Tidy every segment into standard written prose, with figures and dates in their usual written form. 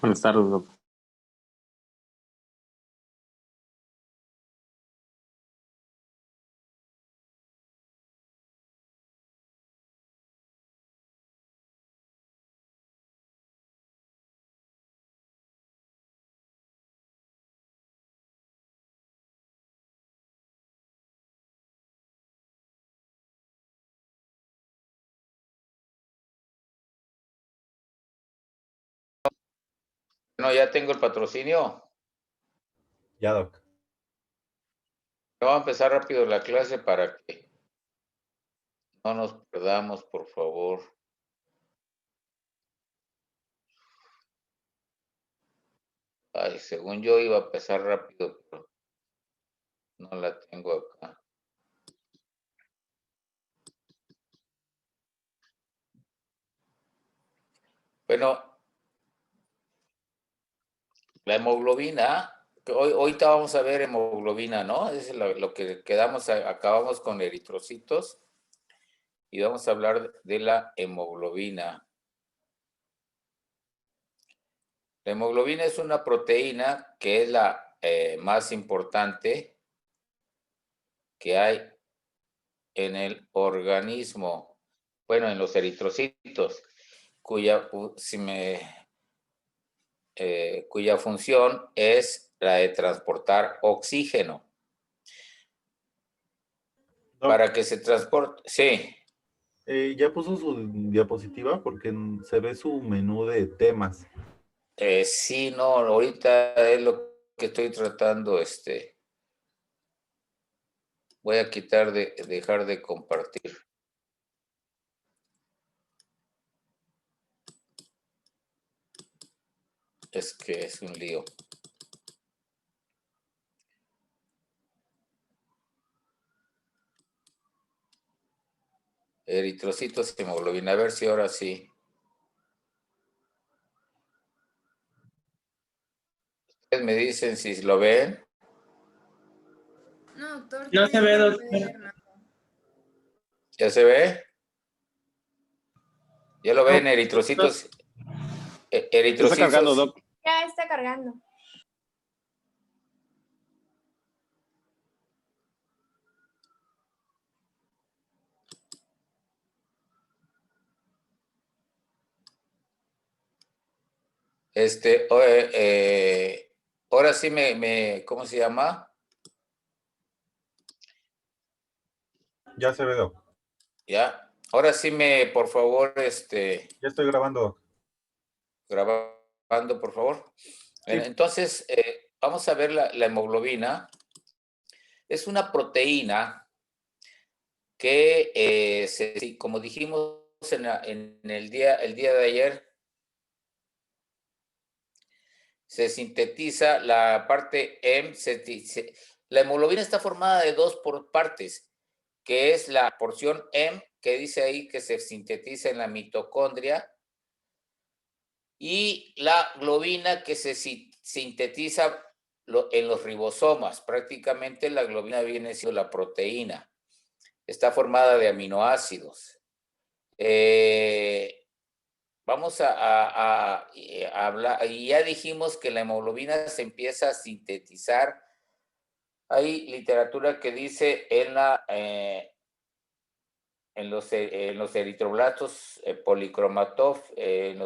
Buenas tardes, doctor. No, ya tengo el patrocinio. Ya, doc. Vamos a empezar rápido la clase para que no nos perdamos, por favor. Ay, según yo iba a empezar rápido, pero no la tengo acá. Bueno, la hemoglobina, ahorita vamos a ver hemoglobina, ¿no? Es lo que quedamos, acabamos con eritrocitos y vamos a hablar de la hemoglobina. La hemoglobina es una proteína que es la más importante que hay en el organismo, bueno, en los eritrocitos, cuya función es la de transportar oxígeno. Doc, Para que se transporte, sí. ¿ya puso su diapositiva? Porque se ve su menú de temas. Sí, no, ahorita es lo que estoy tratando, voy a dejar de compartir. Es que es un lío. Eritrocitos y hemoglobina, a ver si ahora sí. Ustedes me dicen si lo ven. No, doctor, No se ve, doctor. ¿Ya se ve? ¿Ya lo ven, eritrocitos? Está cargando, doc. Ya está cargando. Ahora sí ¿cómo se llama? Ya se ve, doc. Ya. Ahora sí por favor, Ya estoy grabando, doc. grabando, por favor. Sí. Entonces, vamos a ver la hemoglobina. Es una proteína que, como dijimos en el día de ayer, se sintetiza la parte M. La hemoglobina está formada de dos partes, que es la porción M, que dice ahí que se sintetiza en la mitocondria, y la globina que se sintetiza en los ribosomas. Prácticamente la globina viene siendo la proteína. Está formada de aminoácidos. Vamos a hablar, y ya dijimos que la hemoglobina se empieza a sintetizar. Hay literatura que dice en los eritroblastos policromatov, en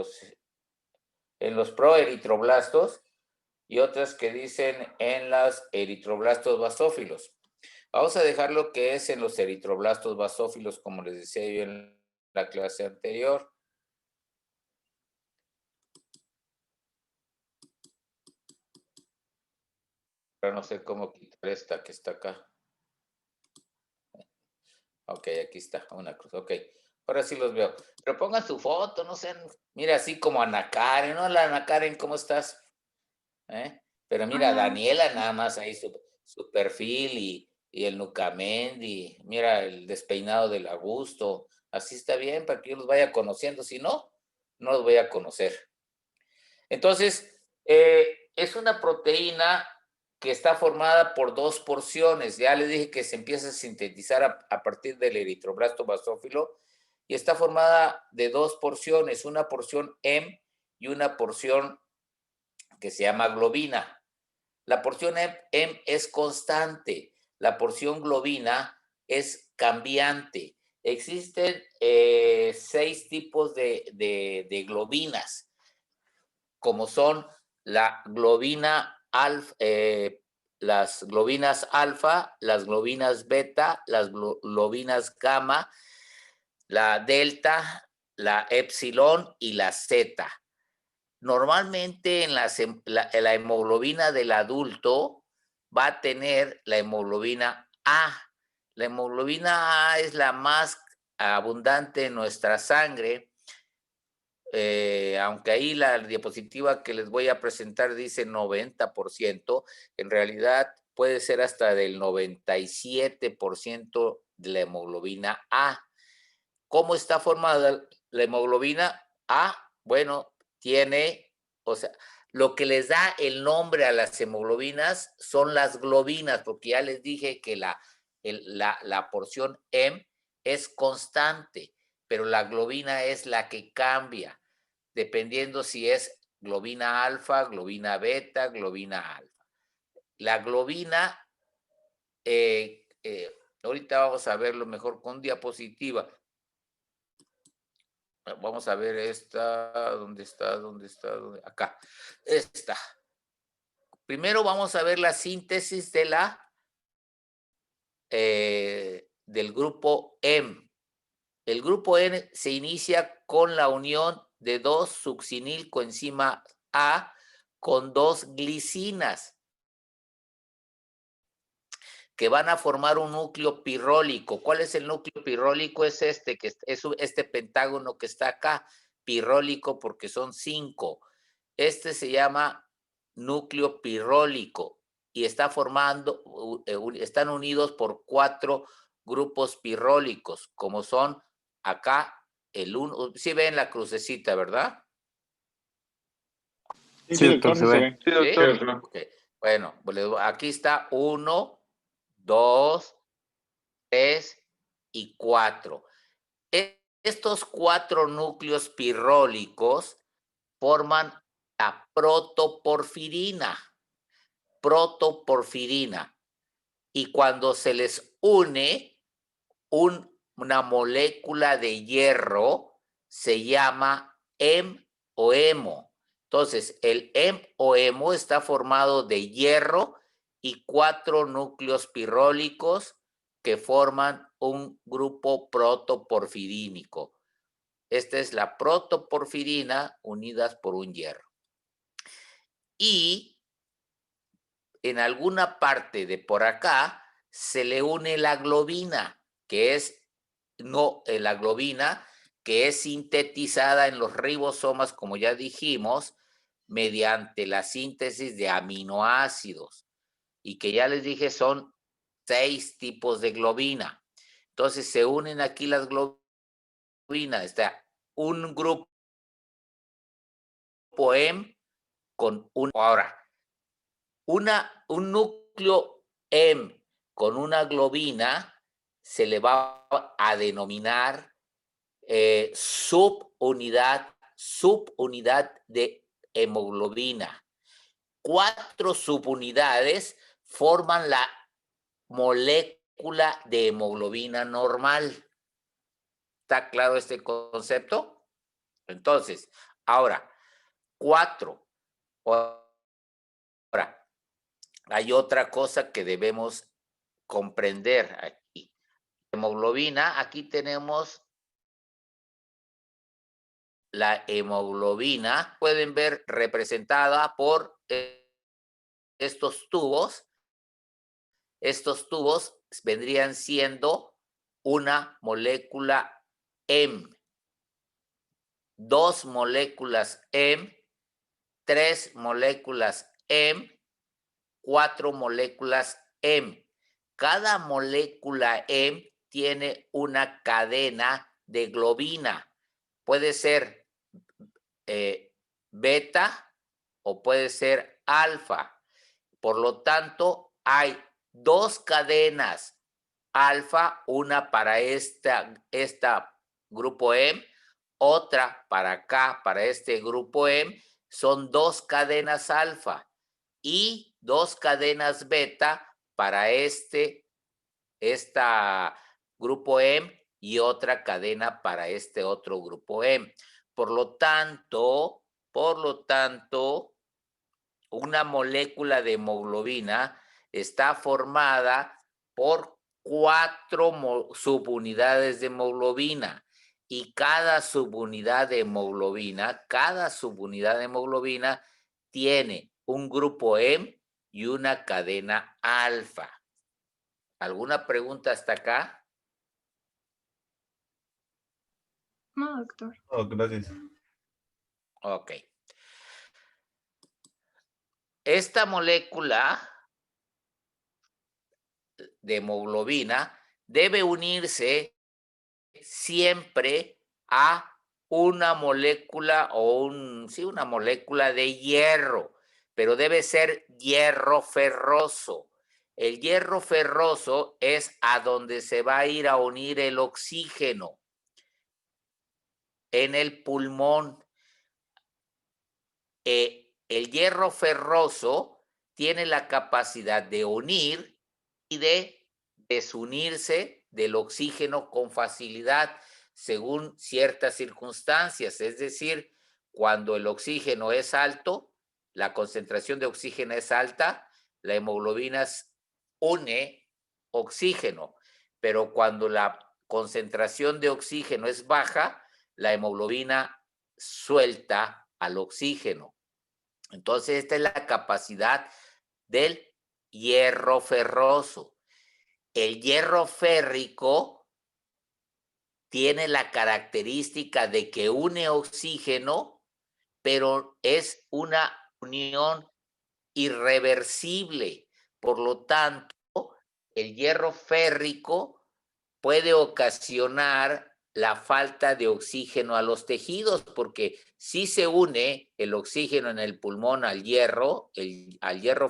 los proeritroblastos, y otras que dicen en los eritroblastos basófilos. Vamos a dejar lo que es en los eritroblastos basófilos, como les decía yo en la clase anterior. Pero no sé cómo quitar esta que está acá. Ok, aquí está, una cruz. Ok, ahora sí los veo. Pero pongan su foto, no sean, mira, así como Ana Karen, ¿no? La Ana Karen, ¿cómo estás? Pero mira, Daniela nada más ahí su perfil y el Nucamendi, mira el despeinado del Augusto, así está bien para que yo los vaya conociendo, si no, no los voy a conocer. Entonces, es una proteína que está formada por dos porciones. Ya les dije que se empieza a sintetizar a partir del eritroblasto basófilo y está formada de dos porciones, una porción M y una porción que se llama globina. La porción M es constante, la porción globina es cambiante. Existen 6 tipos de globinas, como son la globina alfa, las globinas alfa, las globinas beta, las globinas gamma, la delta, la epsilon y la zeta. Normalmente en la hemoglobina del adulto va a tener la hemoglobina A. La hemoglobina A es la más abundante en nuestra sangre, aunque ahí la diapositiva que les voy a presentar dice 90%, en realidad puede ser hasta del 97% de la hemoglobina A. ¿Cómo está formada la hemoglobina A? Bueno, tiene, o sea, lo que les da el nombre a las hemoglobinas son las globinas, porque ya les dije que la porción M es constante, pero la globina es la que cambia, dependiendo si es globina alfa, globina beta, globina alfa. La globina, ahorita vamos a verlo mejor con diapositiva. Vamos a ver esta, ¿dónde está? Acá, esta. Primero vamos a ver la síntesis de del grupo M. El grupo N se inicia con la unión de 2 succinilcoenzima A con 2 glicinas que van a formar un núcleo pirrólico. ¿Cuál es el núcleo pirrólico? Es este, que es este pentágono que está acá, pirrólico porque son 5. Este se llama núcleo pirrólico y está formando, están unidos por 4 grupos pirrólicos, como son acá el 1. Sí ven la crucecita, ¿verdad? Sí, doctor, se ve. Sí, doctor. Okay. Bueno, aquí está 1, 2, 3 y 4. Estos 4 núcleos pirrólicos forman la protoporfirina. Y cuando se les une una molécula de hierro, se llama hemo o hemo. Entonces, el hemo o hemo está formado de hierro y 4 núcleos pirrólicos que forman un grupo protoporfirínico. Esta es la protoporfirina unidas por un hierro. Y en alguna parte de por acá se le une la globina, que es la globina que es sintetizada en los ribosomas, como ya dijimos, mediante la síntesis de aminoácidos, y que ya les dije son 6 tipos de globina. Entonces se unen aquí las globinas. Está un grupo M con un... Ahora, un núcleo M con una globina se le va a denominar subunidad de hemoglobina. 4 subunidades forman la molécula de hemoglobina normal. ¿Está claro este concepto? Entonces, ahora, 4. Ahora, hay otra cosa que debemos comprender aquí. Hemoglobina, aquí tenemos la hemoglobina, pueden ver representada por estos tubos. Estos tubos vendrían siendo una molécula M, 2 moléculas M, 3 moléculas M, 4 moléculas M. Cada molécula M tiene una cadena de globina. Puede ser beta o puede ser alfa. Por lo tanto, hay 2 cadenas alfa, una para esta grupo M, otra para acá, para este grupo M, son 2 cadenas alfa y 2 cadenas beta para esta grupo M y otra cadena para este otro grupo M. Por lo tanto, una molécula de hemoglobina está formada por 4 subunidades de hemoglobina y cada subunidad de hemoglobina tiene un grupo M y una cadena alfa. ¿Alguna pregunta hasta acá? No, doctor. Oh, gracias. Ok. Esta molécula de hemoglobina debe unirse siempre a una molécula una molécula de hierro, pero debe ser hierro ferroso. El hierro ferroso es a donde se va a ir a unir el oxígeno en el pulmón. El hierro ferroso tiene la capacidad de unir y de desunirse del oxígeno con facilidad según ciertas circunstancias. Es decir, cuando el oxígeno es alto, la concentración de oxígeno es alta, la hemoglobina une oxígeno, pero cuando la concentración de oxígeno es baja, la hemoglobina suelta al oxígeno. Entonces, esta es la capacidad del hierro ferroso. El hierro férrico tiene la característica de que une oxígeno, pero es una unión irreversible. Por lo tanto, el hierro férrico puede ocasionar la falta de oxígeno a los tejidos, porque sí se une el oxígeno en el pulmón al hierro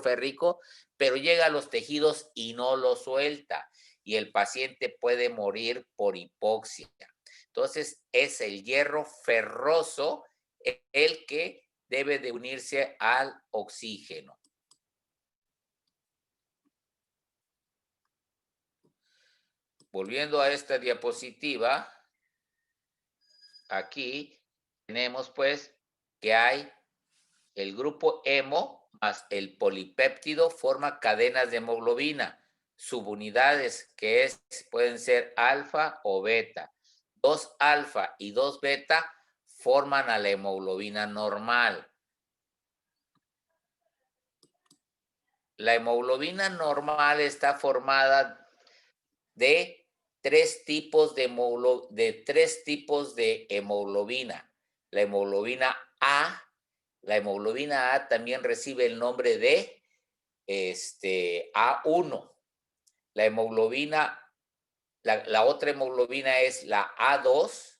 férrico, pero llega a los tejidos y no lo suelta, y el paciente puede morir por hipoxia. Entonces, es el hierro ferroso el que debe de unirse al oxígeno. Volviendo a esta diapositiva, aquí tenemos pues que hay el grupo hemo más el polipéptido forma cadenas de hemoglobina, subunidades que pueden ser alfa o beta. 2 alfa y 2 beta forman a la hemoglobina normal. La hemoglobina normal está formada de 3 tipos de hemoglobina. La hemoglobina A también recibe el nombre de A1. La hemoglobina, la otra hemoglobina es la A2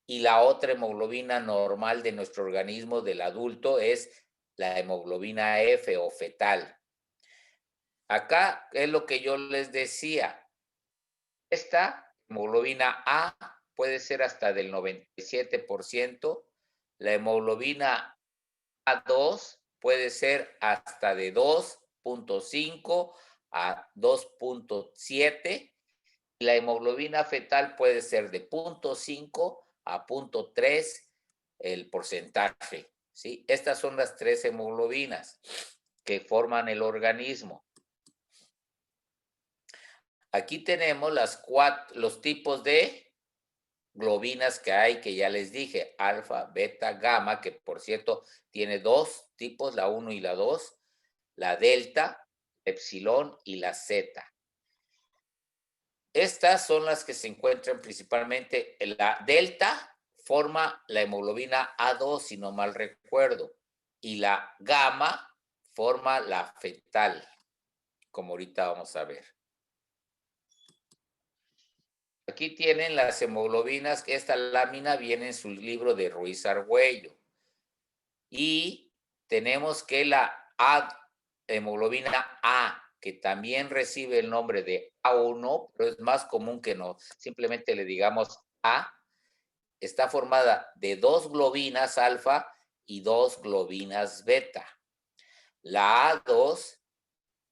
y la otra hemoglobina normal de nuestro organismo del adulto es la hemoglobina F o fetal. Acá es lo que yo les decía. Esta hemoglobina A puede ser hasta del 97%. La hemoglobina A2 puede ser hasta de 2.5 a 2.7. Y la hemoglobina fetal puede ser de 0.5 a 0.3 el porcentaje. ¿Sí? Estas son las 3 hemoglobinas que forman el organismo. Aquí tenemos los tipos de globinas que hay, que ya les dije, alfa, beta, gamma, que por cierto tiene 2 tipos, la 1 y la 2, la delta, epsilon y la zeta. Estas son las que se encuentran principalmente, la delta forma la hemoglobina A2, si no mal recuerdo, y la gamma forma la fetal, como ahorita vamos a ver. Aquí tienen las hemoglobinas, que esta lámina viene en su libro de Ruiz Argüello. Y tenemos que la hemoglobina A, que también recibe el nombre de A1, pero es más común que no simplemente le digamos A, está formada de 2 globinas alfa y 2 globinas beta. La A2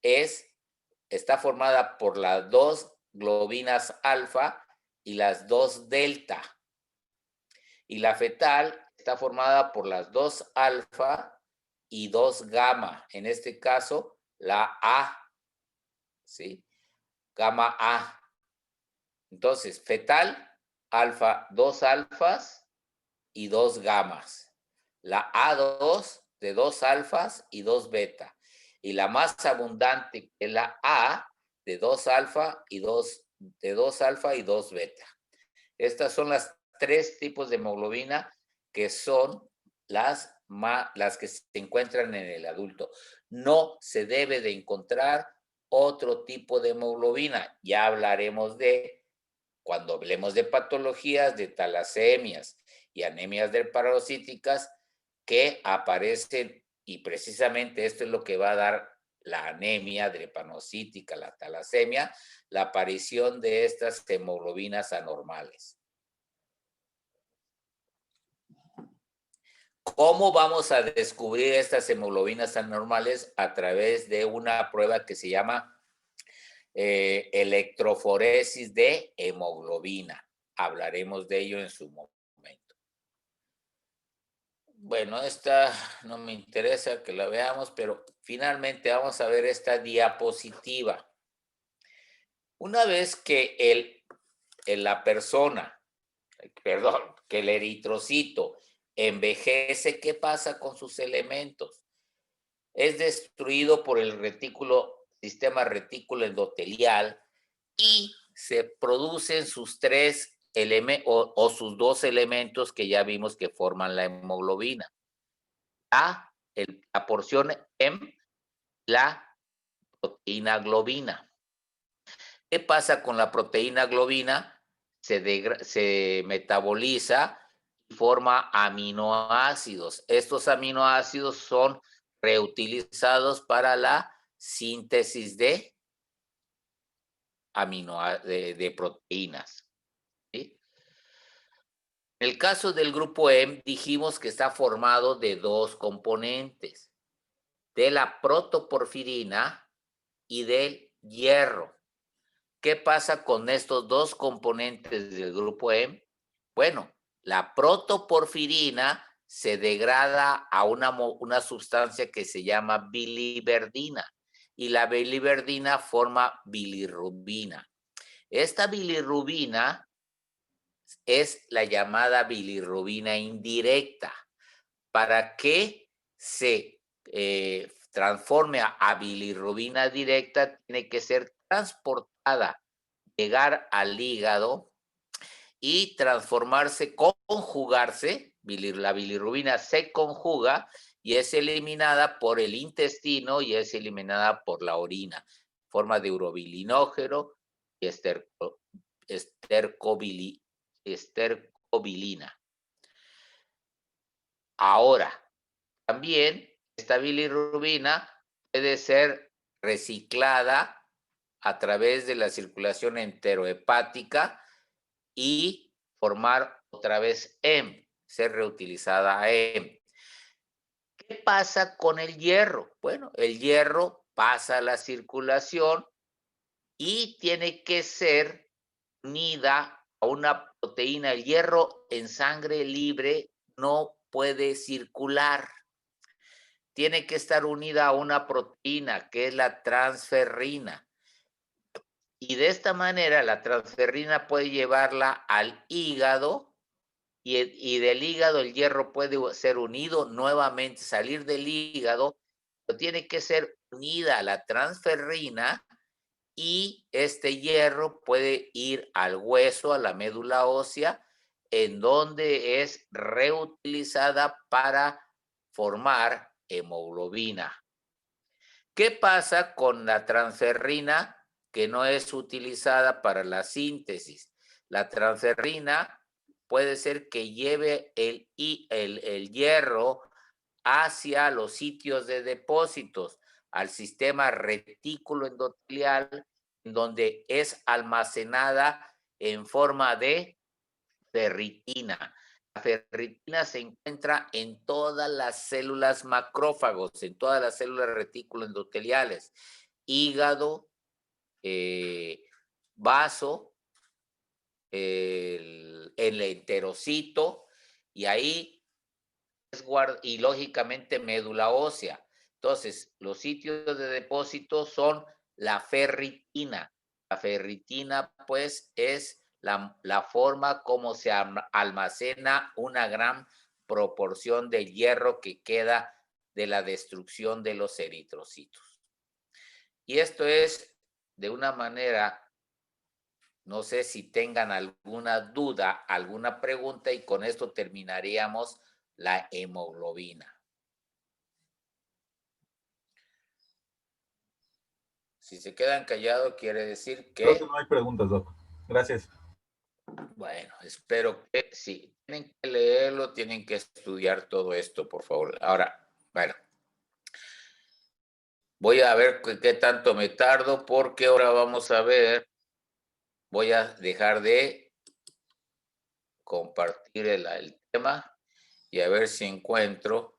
está formada por las 2 globinas alfa y las 2 delta. Y la fetal está formada por las 2 alfa y 2 gamma. En este caso, la A, ¿sí? Gamma A. Entonces, fetal, alfa, 2 alfas y 2 gamas. La A2 de 2 alfas y 2 beta. Y la más abundante es la A de 2 alfa y 2 beta. Estas son las 3 tipos de hemoglobina que son las que se encuentran en el adulto. No se debe de encontrar otro tipo de hemoglobina. Ya hablaremos cuando hablemos de patologías, de talasemias y anemias drepanocytíticas que aparecen, y precisamente esto es lo que va a dar la anemia drepanocítica, la talasemia, la aparición de estas hemoglobinas anormales. ¿Cómo vamos a descubrir estas hemoglobinas anormales? A través de una prueba que se llama electroforesis de hemoglobina. Hablaremos de ello en su momento. Bueno, esta no me interesa que la veamos, pero finalmente vamos a ver esta diapositiva. Una vez que la persona, perdón, que el eritrocito envejece, ¿qué pasa con sus elementos? Es destruido por el sistema retículo endotelial y se producen sus 3 elementos o sus 2 elementos que ya vimos que forman la hemoglobina. La porción M, la proteína globina. ¿Qué pasa con la proteína globina? Se metaboliza y forma aminoácidos. Estos aminoácidos son reutilizados para la síntesis de proteínas. ¿Sí? En el caso del grupo M, dijimos que está formado de 2 componentes, de la protoporfirina y del hierro. ¿Qué pasa con estos 2 componentes del grupo M? Bueno, la protoporfirina se degrada a una sustancia que se llama biliverdina y la biliverdina forma bilirrubina. Esta bilirrubina es la llamada bilirrubina indirecta. Para que se transforme a bilirrubina directa, tiene que ser transportada, llegar al hígado y transformarse, conjugarse. La bilirrubina se conjuga y es eliminada por el intestino y es eliminada por la orina, en forma de urobilinógeno y estercobilina. Ahora, también esta bilirrubina puede ser reciclada a través de la circulación enterohepática y formar otra vez M, ser reutilizada a M. ¿Qué pasa con el hierro? Bueno, el hierro pasa a la circulación y tiene que ser unida a una proteína. El hierro en sangre libre no puede circular. Tiene que estar unida a una proteína que es la transferrina. Y de esta manera la transferrina puede llevarla al hígado y del hígado el hierro puede ser unido nuevamente, salir del hígado, pero tiene que ser unida a la transferrina y este hierro puede ir al hueso, a la médula ósea, en donde es reutilizada para formar hemoglobina. ¿Qué pasa con la transferrina que no es utilizada para la síntesis? La transferrina puede ser que lleve el hierro hacia los sitios de depósitos, al sistema retículo endotelial, donde es almacenada en forma de ferritina. La ferritina se encuentra en todas las células macrófagos, en todas las células retículo endoteliales, hígado, vaso, el enterocito, y ahí y lógicamente médula ósea. Entonces, los sitios de depósito son la ferritina. La ferritina, pues, es la forma como se almacena una gran proporción de hierro que queda de la destrucción de los eritrocitos. Y esto es de una manera, no sé si tengan alguna duda, alguna pregunta, y con esto terminaríamos la hemoglobina. Si se quedan callados, quiere decir que... Creo que no hay preguntas, Doc. Gracias. Bueno, espero que sí. Tienen que leerlo, tienen que estudiar todo esto, por favor. Ahora, bueno. Voy a ver qué tanto me tardo, porque ahora vamos a ver. Voy a dejar de compartir el tema y a ver si encuentro.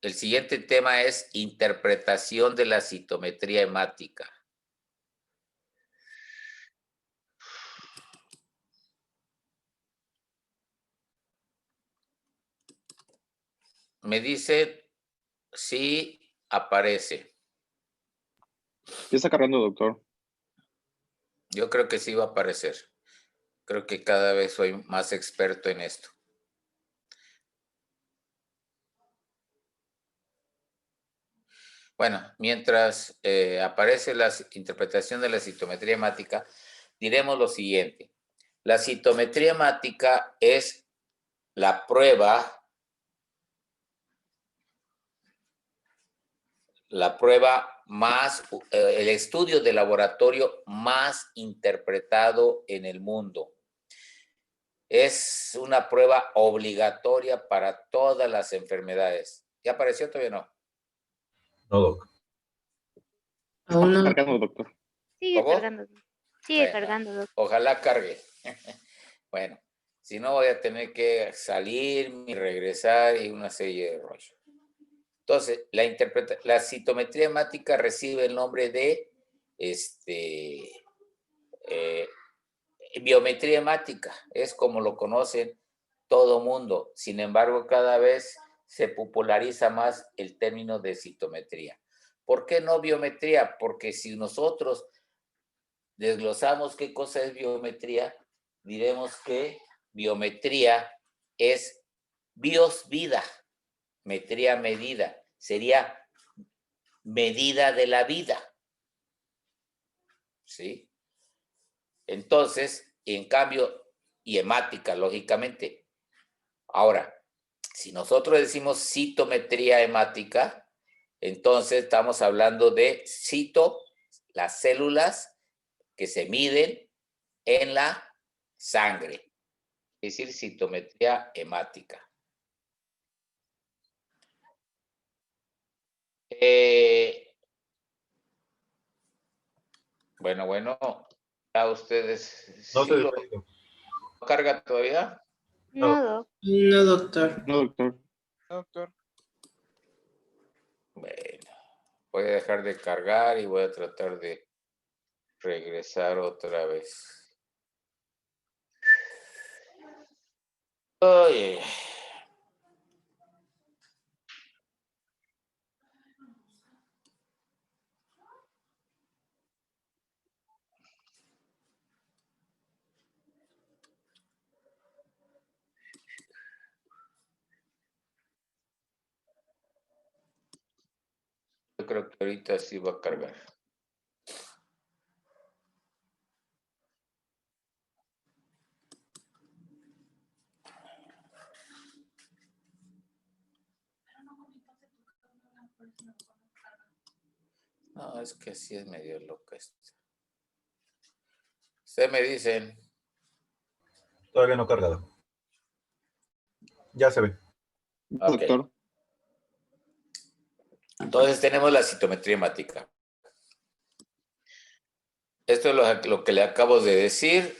El siguiente tema es interpretación de la citometría hemática. Me dice si aparece. ¿Qué está cargando, doctor? Yo creo que sí va a aparecer. Creo que cada vez soy más experto en esto. Bueno, mientras aparece la interpretación de la citometría hemática, diremos lo siguiente. La citometría hemática es la prueba más, el estudio de laboratorio más interpretado en el mundo. Es una prueba obligatoria para todas las enfermedades. ¿Ya apareció todavía no? No, Doc. Aún no. Está cargando, doctor. Sigue ¿Cómo? cargando. Sigue cargando, doctor. Ojalá cargue. Bueno, si no voy a tener que salir y regresar y una serie de rollos. Entonces, la citometría hemática recibe el nombre de biometría hemática. Es como lo conocen todo mundo. Sin embargo, cada vez se populariza más el término de citometría. ¿Por qué no biometría? Porque si nosotros desglosamos qué cosa es biometría, diremos que biometría es bios, vida, metría, medida. Sería medida de la vida. ¿Sí? Entonces, en cambio, y hemática, lógicamente. Ahora, si nosotros decimos citometría hemática, entonces estamos hablando de las células que se miden en la sangre, es decir, citometría hemática. Bueno, ya ustedes... No ¿sí se lo carga todavía? No, doc. No, doctor. No, doctor. No, doctor. Bueno, voy a dejar de cargar y voy a tratar de regresar otra vez. Oye. Yo creo que ahorita sí va a cargar. No, es que sí es medio loca esto. Ustedes me dicen. Todavía no cargado. Ya se ve. Okay. Doctor. Entonces tenemos la citometría hemática. Esto es lo que le acabo de decir.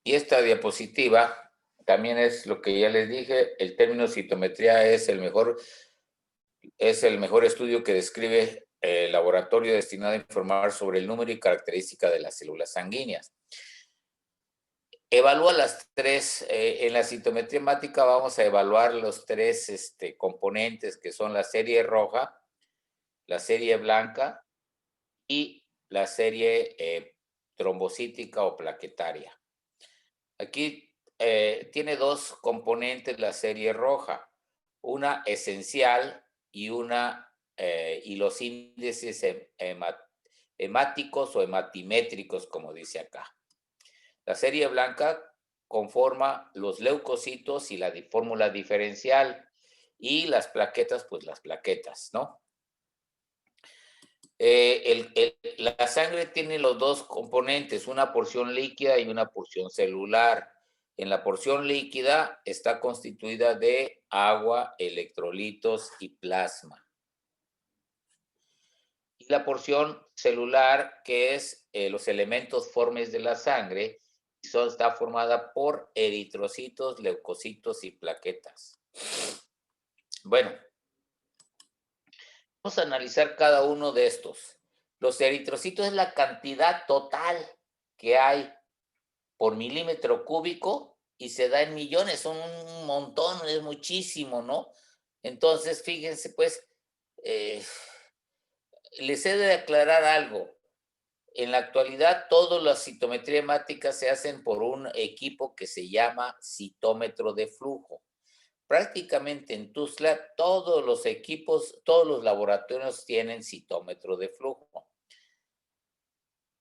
Y esta diapositiva también es lo que ya les dije, el término citometría es el mejor estudio que describe el laboratorio destinado a informar sobre el número y característica de las células sanguíneas. Evalúa las tres, en la citometría hemática vamos a evaluar los tres componentes que son la serie roja, la serie blanca y la serie trombocítica o plaquetaria. Aquí tiene dos componentes la serie roja, una esencial y los índices hemáticos o hematimétricos, como dice acá. La serie blanca conforma los leucocitos y la fórmula diferencial, y las plaquetas, pues las plaquetas, ¿no? La sangre tiene los dos componentes, una porción líquida y una porción celular. En la porción líquida está constituida de agua, electrolitos y plasma. Y la porción celular, que es los elementos formes de la sangre, está formada por eritrocitos, leucocitos y plaquetas. Bueno, vamos a analizar cada uno de estos. Los eritrocitos es la cantidad total que hay por milímetro cúbico y se da en millones, son un montón, es muchísimo, ¿no? Entonces, fíjense, pues, les he de aclarar algo. En la actualidad, todas las citometrías hemáticas se hacen por un equipo que se llama citómetro de flujo. Prácticamente en Tuzla, todos los equipos, todos los laboratorios tienen citómetro de flujo.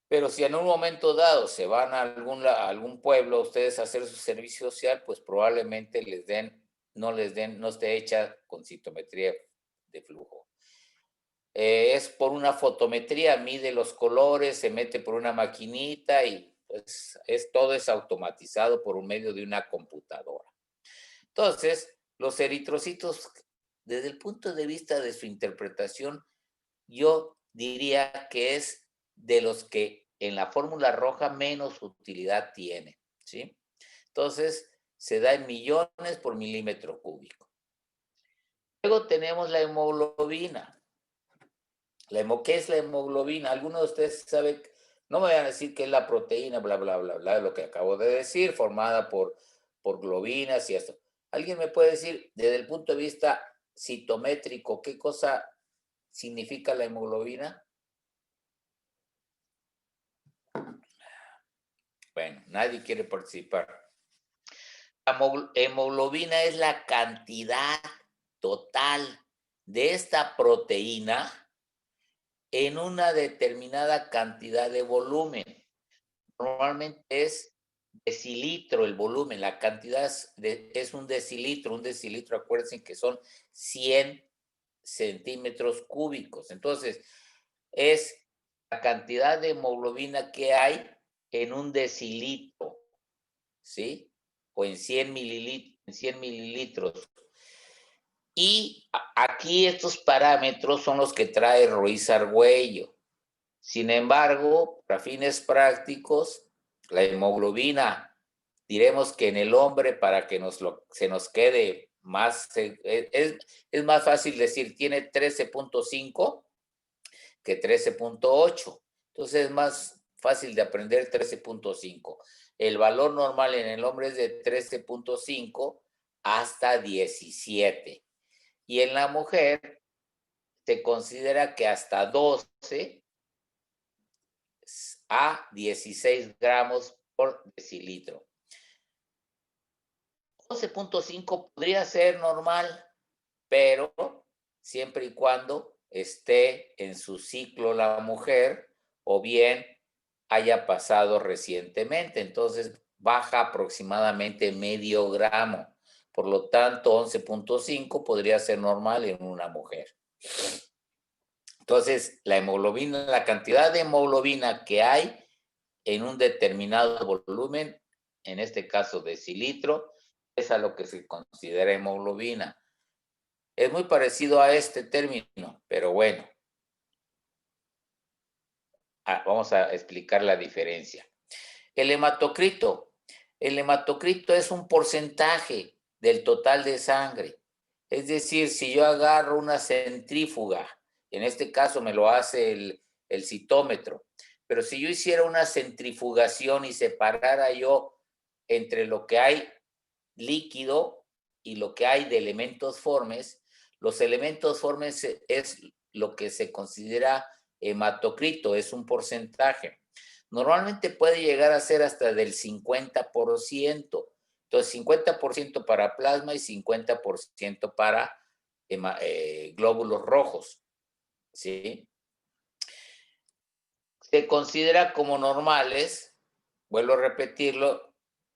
Pero si en un momento dado se van a algún pueblo ustedes a hacer su servicio social, pues probablemente no esté hecha con citometría de flujo. Es por una fotometría, mide los colores, se mete por una maquinita y pues todo es automatizado por un medio de una computadora. Entonces, los eritrocitos, desde el punto de vista de su interpretación, yo diría que es de los que en la fórmula roja menos utilidad tiene, ¿sí? Entonces, se da en millones por milímetro cúbico. Luego tenemos la hemoglobina. ¿Qué es la hemoglobina? ¿Alguno de ustedes sabe? No me vayan a decir que es la proteína, bla, bla, bla, bla, lo que acabo de decir, formada por globinas y esto. ¿Alguien me puede decir, desde el punto de vista citométrico, qué cosa significa la hemoglobina? Bueno, nadie quiere participar. La hemoglobina es la cantidad total de esta proteína en una determinada cantidad de volumen. Normalmente es decilitro el volumen, la cantidad es un decilitro. Un decilitro, acuérdense que son 100 centímetros cúbicos. Entonces, es la cantidad de hemoglobina que hay en un decilitro, ¿sí? O en 100 mililitros. Y aquí estos parámetros son los que trae Ruiz Argüello. Sin embargo, para fines prácticos, la hemoglobina, diremos que en el hombre, para que se nos quede más, es más fácil decir, tiene 13.5 que 13.8. Entonces es más fácil de aprender 13.5. El valor normal en el hombre es de 13.5 hasta 17. Y en la mujer se considera que hasta 12 a 16 gramos por decilitro. 12.5 podría ser normal, pero siempre y cuando esté en su ciclo la mujer o bien haya pasado recientemente. Entonces baja aproximadamente medio gramo. Por lo tanto, 11.5 podría ser normal en una mujer. Entonces, la hemoglobina, la cantidad de hemoglobina que hay en un determinado volumen, en este caso decilitro, es a lo que se considera hemoglobina. Es muy parecido a este término, pero bueno. Vamos a explicar la diferencia. El hematocrito. El hematocrito es un porcentaje del total de sangre. Es decir, si yo agarro una centrífuga, en este caso me lo hace el citómetro, pero si yo hiciera una centrifugación y separara yo entre lo que hay líquido y lo que hay de elementos formes, los elementos formes es lo que se considera hematocrito, es un porcentaje. Normalmente puede llegar a ser hasta del 50%. Entonces, 50% para plasma y 50% para glóbulos rojos, ¿sí? Se considera como normales, vuelvo a repetirlo,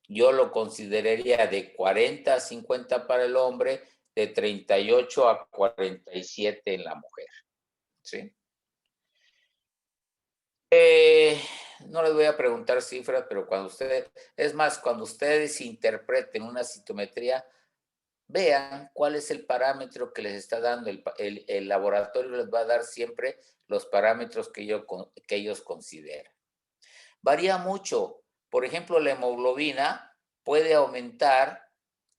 yo lo consideraría de 40 a 50 para el hombre, de 38 a 47 en la mujer, ¿sí? No les voy a preguntar cifras, pero cuando ustedes interpreten una citometría, vean cuál es el parámetro que les está dando. El laboratorio les va a dar siempre los parámetros que ellos consideran. Varía mucho. Por ejemplo, la hemoglobina puede aumentar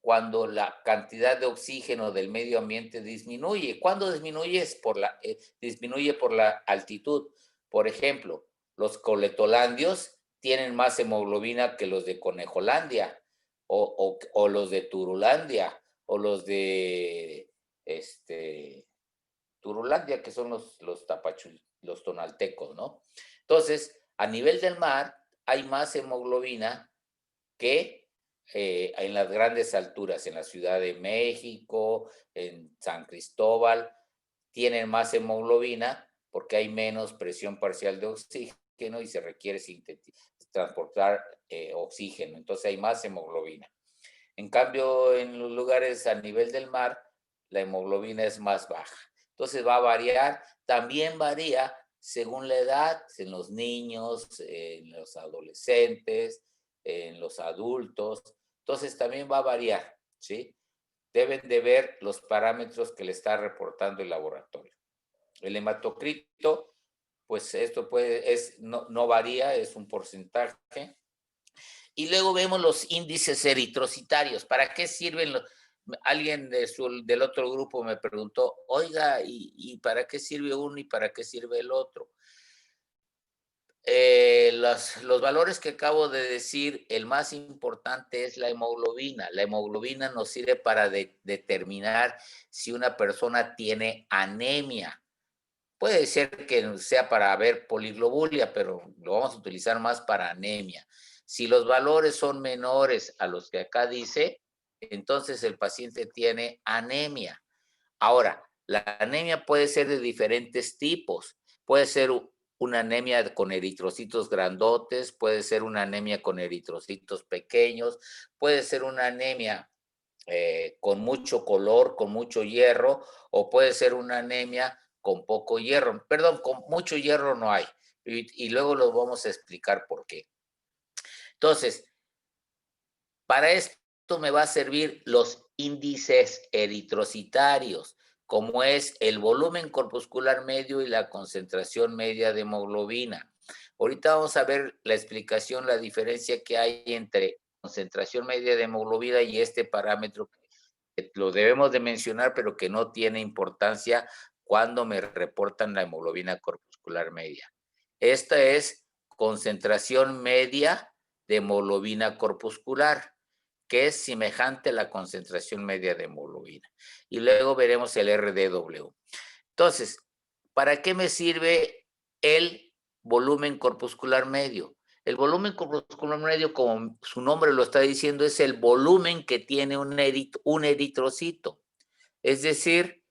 cuando la cantidad de oxígeno del medio ambiente disminuye. ¿Cuándo disminuye? Disminuye por la altitud. Por ejemplo, los coletolandios tienen más hemoglobina que los de Conejolandia, o los de Turulandia, o los de Turulandia, que son los tonaltecos, ¿no? Entonces, a nivel del mar, hay más hemoglobina que en las grandes alturas, en la Ciudad de México, en San Cristóbal, tienen más hemoglobina porque hay menos presión parcial de oxígeno y se requiere transportar oxígeno, entonces hay más hemoglobina. En cambio, en los lugares a nivel del mar, la hemoglobina es más baja. Entonces va a variar, también varía según la edad, en los niños, en los adolescentes, en los adultos. Entonces también va a variar, ¿sí? Deben de ver los parámetros que le está reportando el laboratorio. El hematocrito, pues esto no varía, es un porcentaje. Y luego vemos los índices eritrocitarios. ¿Para qué sirven los? Alguien del otro grupo me preguntó, oiga, ¿y para qué sirve uno y para qué sirve el otro? Los valores que acabo de decir, el más importante es la hemoglobina. La hemoglobina nos sirve para determinar si una persona tiene anemia. Puede ser que sea para ver poliglobulia, pero lo vamos a utilizar más para anemia. Si los valores son menores a los que acá dice, entonces el paciente tiene anemia. Ahora, la anemia puede ser de diferentes tipos. Puede ser una anemia con eritrocitos grandotes, puede ser una anemia con eritrocitos pequeños, puede ser una anemia con mucho color, con mucho hierro, o puede ser una anemia con poco hierro. Perdón, con mucho hierro no hay. Y luego lo vamos a explicar por qué. Entonces, para esto me va a servir los índices eritrocitarios, como es el volumen corpuscular medio y la concentración media de hemoglobina. Ahorita vamos a ver la explicación, la diferencia que hay entre concentración media de hemoglobina y este parámetro que lo debemos de mencionar, pero que no tiene importancia cuando me reportan la hemoglobina corpuscular media. Esta es concentración media de hemoglobina corpuscular, que es semejante a la concentración media de hemoglobina. Y luego veremos el RDW. Entonces, ¿para qué me sirve el volumen corpuscular medio? El volumen corpuscular medio, como su nombre lo está diciendo, es el volumen que tiene un eritrocito. Es decir,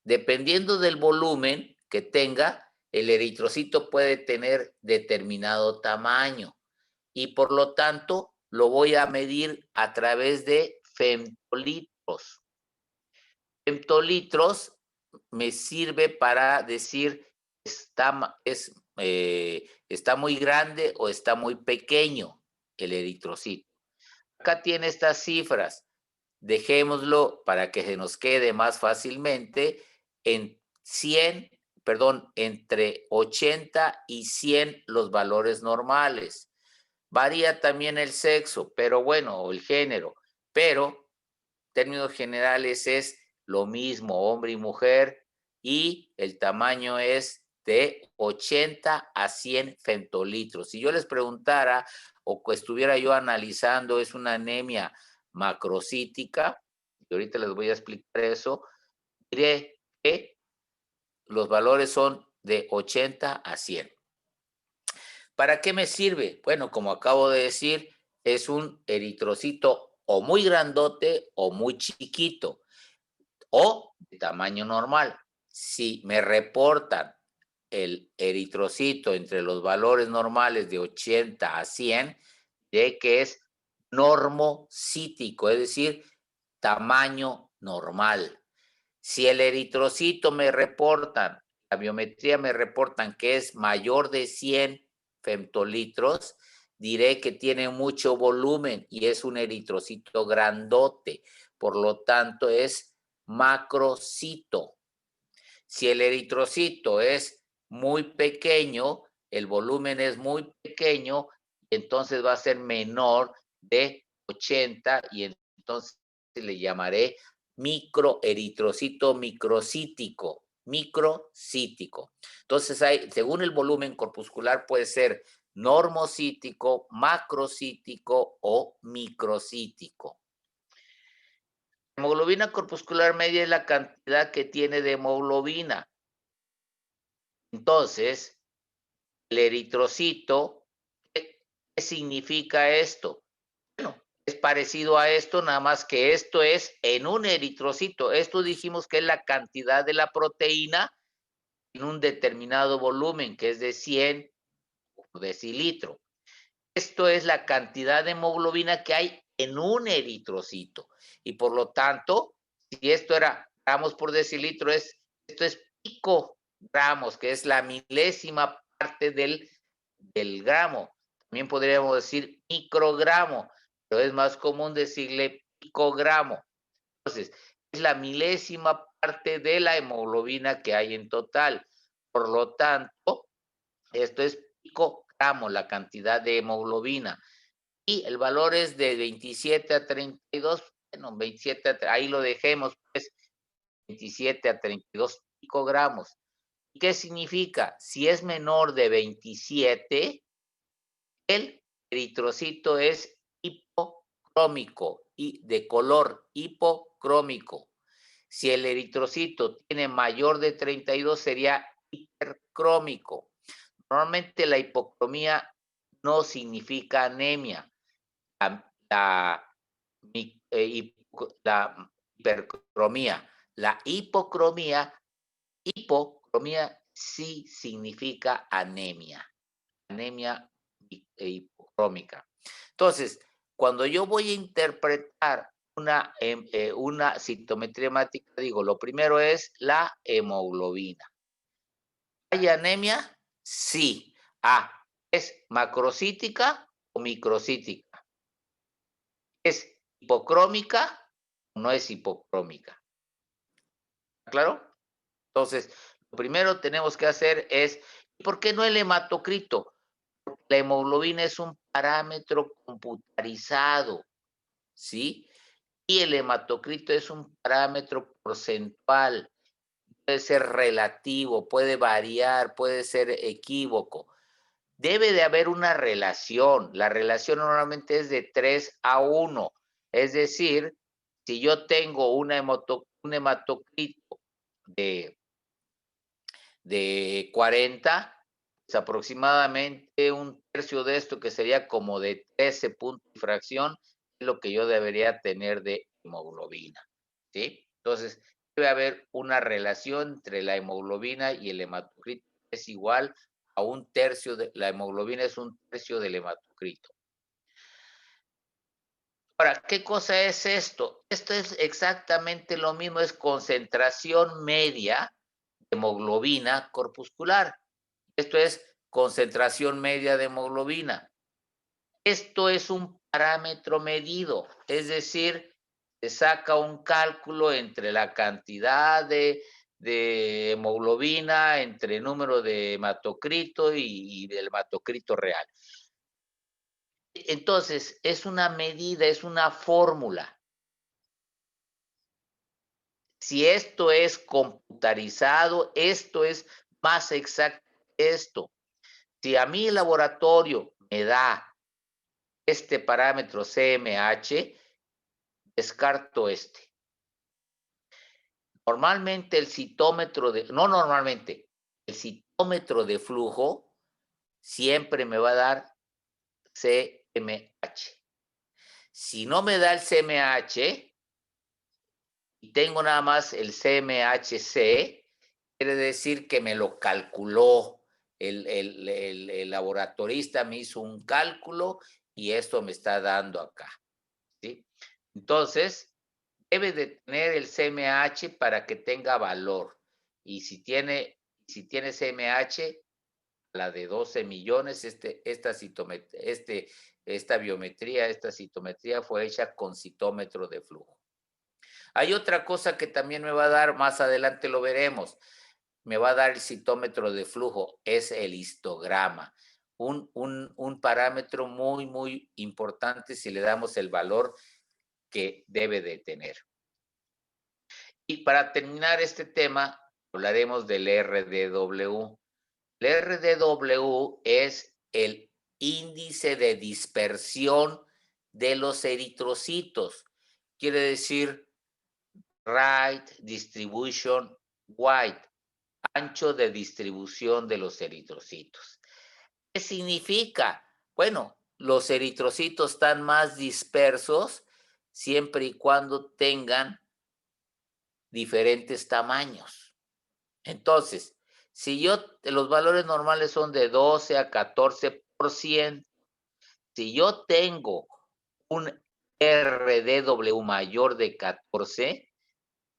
dependiendo del volumen que tenga, el eritrocito puede tener determinado tamaño y por lo tanto lo voy a medir a través de femtolitros. Femtolitros me sirve para decir está muy grande o está muy pequeño el eritrocito. Acá tiene estas cifras. Dejémoslo para que se nos quede más fácilmente en 100, perdón, entre 80 y 100 los valores normales. Varía también el sexo, pero bueno, o el género, pero en términos generales es lo mismo, hombre y mujer, y el tamaño es de 80 a 100 femtolitros. Si yo les preguntara o estuviera yo analizando, es una anemia macrocítica, y ahorita les voy a explicar eso, diré que los valores son de 80 a 100. ¿Para qué me sirve? Bueno, como acabo de decir, es un eritrocito o muy grandote o muy chiquito o de tamaño normal. Si me reportan el eritrocito entre los valores normales de 80 a 100, de que es normocítico, es decir, tamaño normal. Si el eritrocito me reportan, la biometría me reportan que es mayor de 100 femtolitros, diré que tiene mucho volumen y es un eritrocito grandote. Por lo tanto, es macrocito. Si el eritrocito es muy pequeño, el volumen es muy pequeño, entonces va a ser menor de 80 y entonces le llamaré microeritrocito microcítico. Microcítico. Entonces, según el volumen corpuscular, puede ser normocítico, macrocítico o microcítico. Hemoglobina corpuscular media es la cantidad que tiene de hemoglobina. Entonces, el eritrocito, ¿qué significa esto? Bueno, es parecido a esto, nada más que esto es en un eritrocito. Esto dijimos que es la cantidad de la proteína en un determinado volumen, que es de 100 decilitros. Esto es la cantidad de hemoglobina que hay en un eritrocito. Y por lo tanto, si esto era gramos por decilitro, esto es picogramos, que es la milésima parte del gramo. También podríamos decir microgramo, pero es más común decirle picogramo. Entonces, es la milésima parte de la hemoglobina que hay en total. Por lo tanto, esto es picogramo, la cantidad de hemoglobina. Y el valor es de 27 a 32, bueno, 27, ahí lo dejemos, pues, 27 a 32 picogramos. ¿Qué significa? Si es menor de 27, el eritrocito es hipocrómico y de color hipocrómico. Si el eritrocito tiene mayor de 32, sería hipercrómico. Normalmente la hipocromía no significa anemia. La hipercromía. La hipocromía sí significa anemia. Anemia hipocrómica. Entonces, cuando yo voy a interpretar una citometría hemática, digo, lo primero es la hemoglobina. ¿Hay anemia? Sí. ¿Es macrocítica o microcítica? ¿Es hipocrómica o no es hipocrómica? ¿Claro? Entonces, lo primero tenemos que hacer es, ¿por qué no el hematocrito? Porque la hemoglobina es un parámetro computarizado, ¿sí? Y el hematocrito es un parámetro porcentual. Puede ser relativo, puede variar, puede ser equívoco. Debe de haber una relación. La relación normalmente es de 3 a 1. Es decir, si yo tengo un hematocrito de 40, pues aproximadamente un tercio de esto, que sería como de 13 puntos y fracción, es lo que yo debería tener de hemoglobina, ¿sí? Entonces, debe haber una relación entre la hemoglobina y el hematocrito, es igual a un tercio de la hemoglobina, es un tercio del hematocrito. Ahora, ¿qué cosa es esto? Esto es exactamente lo mismo, es concentración media de hemoglobina corpuscular. Esto es concentración media de hemoglobina. Esto es un parámetro medido, es decir, se saca un cálculo entre la cantidad de hemoglobina, entre el número de hematocrito y del hematocrito real. Entonces, es una medida, es una fórmula. Si esto es computarizado, esto es más exacto que esto. Si a mí el laboratorio me da este parámetro CMH, descarto este. Normalmente el citómetro el citómetro de flujo siempre me va a dar CMH. Si no me da el CMH y tengo nada más el CMHC, quiere decir que me lo calculó. El laboratorista me hizo un cálculo y esto me está dando acá. ¿Sí? Entonces, debe de tener el CMH para que tenga valor. Y si tiene CMH, la de 12 millones, esta citometría fue hecha con citómetro de flujo. Hay otra cosa que también me va a dar, más adelante lo veremos, me va a dar el citómetro de flujo, es el histograma. Un parámetro muy, muy importante si le damos el valor que debe de tener. Y para terminar este tema, hablaremos del RDW. El RDW es el índice de dispersión de los eritrocitos. Quiere decir right distribution wide, ancho de distribución de los eritrocitos. ¿Qué significa? Bueno, los eritrocitos están más dispersos siempre y cuando tengan diferentes tamaños. Entonces, si los valores normales son de 12 a 14%, si yo tengo un RDW mayor de 14,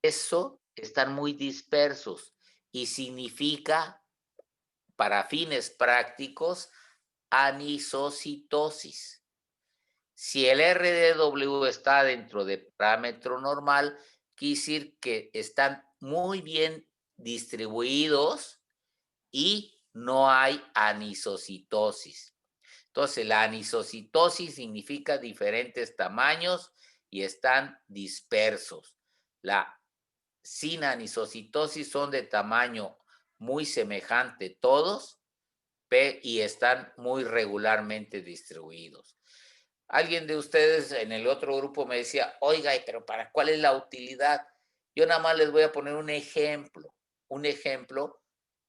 eso están muy dispersos y significa, para fines prácticos, anisocitosis. Si el RDW está dentro de parámetro normal, quiere decir que están muy bien distribuidos y no hay anisocitosis. Entonces, la anisocitosis significa diferentes tamaños y están dispersos. La sin anisocitosis son de tamaño muy semejante todos y están muy regularmente distribuidos. Alguien de ustedes en el otro grupo me decía, oiga, pero ¿para cuál es la utilidad? Yo nada más les voy a poner un ejemplo. Un ejemplo,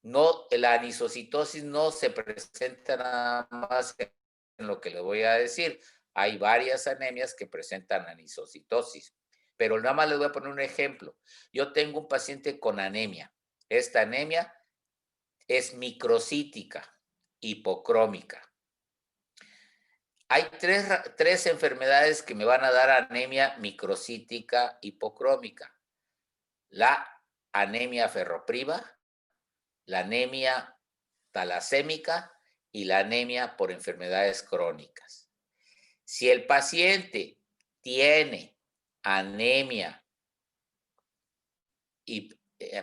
la anisocitosis no se presenta nada más en lo que les voy a decir. Hay varias anemias que presentan anisocitosis, pero nada más les voy a poner un ejemplo. Yo tengo un paciente con anemia. Esta anemia es microcítica, hipocrómica. Hay tres enfermedades que me van a dar anemia microcítica hipocrómica. La anemia ferropriva, la anemia talasémica y la anemia por enfermedades crónicas. Si el paciente tiene anemia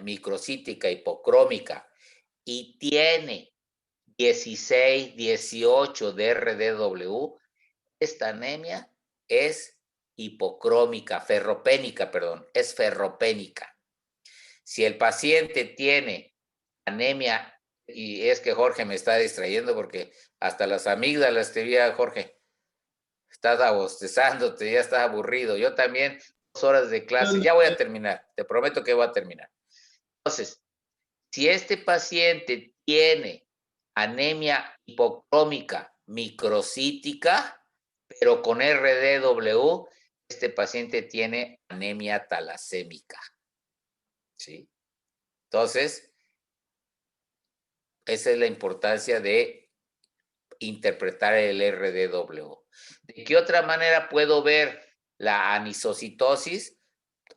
microcítica hipocrómica y tiene 16, 18 de RDW, esta anemia es hipocrómica, ferropénica, perdón, es ferropénica. Si el paciente tiene anemia, y es que Jorge me está distrayendo porque hasta las amígdalas te vi, Jorge, estás bostezándote, ya estás aburrido. Yo también, 2 horas de clase, ya voy a terminar, te prometo que voy a terminar. Entonces, si este paciente tiene anemia hipocrómica microcítica, pero con RDW, este paciente tiene anemia talasémica. ¿Sí? Entonces, esa es la importancia de interpretar el RDW. ¿De qué otra manera puedo ver la anisocitosis?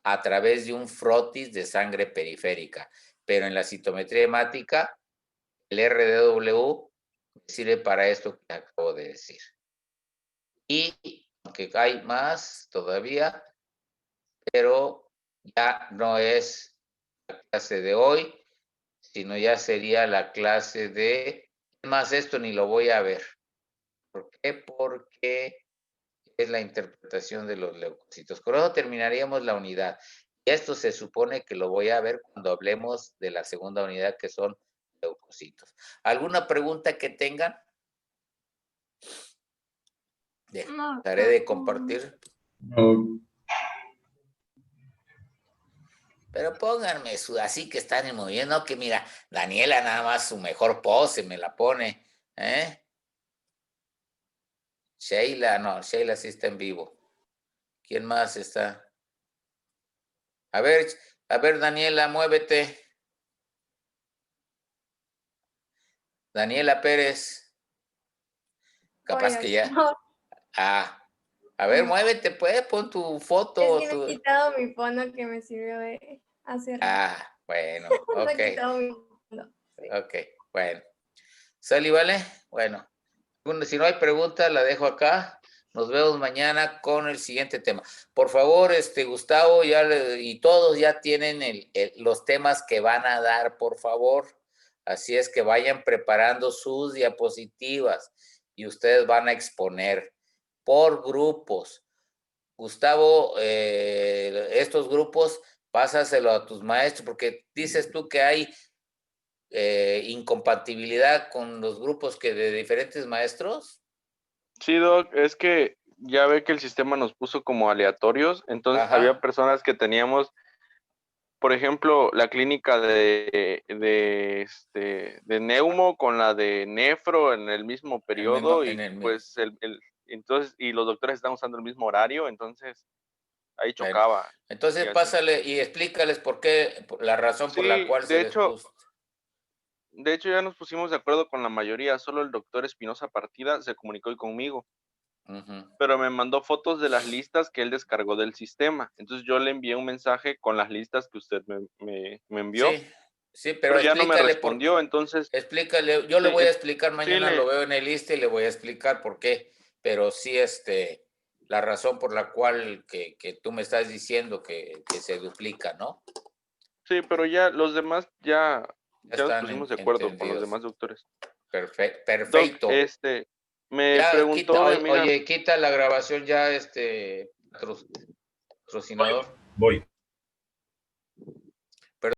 A través de un frotis de sangre periférica. Pero en la citometría hemática, el RDW sirve para esto que acabo de decir. Y aunque hay más todavía, pero ya no es la clase de hoy, sino ya sería la clase de... Más esto ni lo voy a ver. ¿Por qué? Porque es la interpretación de los leucocitos. Con eso terminaríamos la unidad. Y esto se supone que lo voy a ver cuando hablemos de la segunda unidad, que son leucocitos. ¿Alguna pregunta que tengan? No, Dejaré de doctor. compartir. Pero pónganme así que están en movimiento, no que mira, Daniela nada más su mejor pose me la pone, ¿eh? Sheila, no, Sheila sí está en vivo. ¿Quién más está? A ver, Daniela, muévete. Daniela Pérez. Capaz Oye, que ya. no, A ver, muévete, pues, pon tu foto. es que no he quitado mi fondo que me sirvió de hace rato. Bueno, No ok. he quitado mi fondo. Sí. Ok, bueno. ¿Sale, vale? Bueno, si no hay preguntas, la dejo acá. Nos vemos mañana con el siguiente tema. Por favor, Gustavo y todos ya tienen los temas que van a dar, por favor. Así es que vayan preparando sus diapositivas y ustedes van a exponer por grupos. Gustavo, estos grupos, pásaselo a tus maestros, porque dices tú que hay incompatibilidad con los grupos que de diferentes maestros. Sí, Doc, es que ya ve que el sistema nos puso como aleatorios, entonces Ajá. había personas que teníamos, por ejemplo, la clínica de neumo con la de nefro en el mismo periodo y pues entonces, y los doctores están usando el mismo horario, entonces ahí chocaba. Bueno, entonces y así. pásale y explícales por qué, la razón por la Sí, cual se les puso. de hecho ya nos pusimos de acuerdo con la mayoría, solo el doctor Espinosa Partida se comunicó hoy conmigo. Pero me mandó fotos de las listas que él descargó del sistema. Entonces yo le envié un mensaje con las listas que usted me envió. Sí, pero ya no me explícale respondió, entonces... Explícale, yo le voy a explicar mañana, sí, lo veo en el lista y le voy a explicar por qué. Pero sí, la razón por la cual que tú me estás diciendo que se duplica, ¿no? Sí, pero ya los demás ya nos están pusimos de acuerdo con los entendidos. demás doctores. Perfecto. Doc, me ya, preguntó mi amiga... Oye, quita la grabación ya, patrocinador. Voy.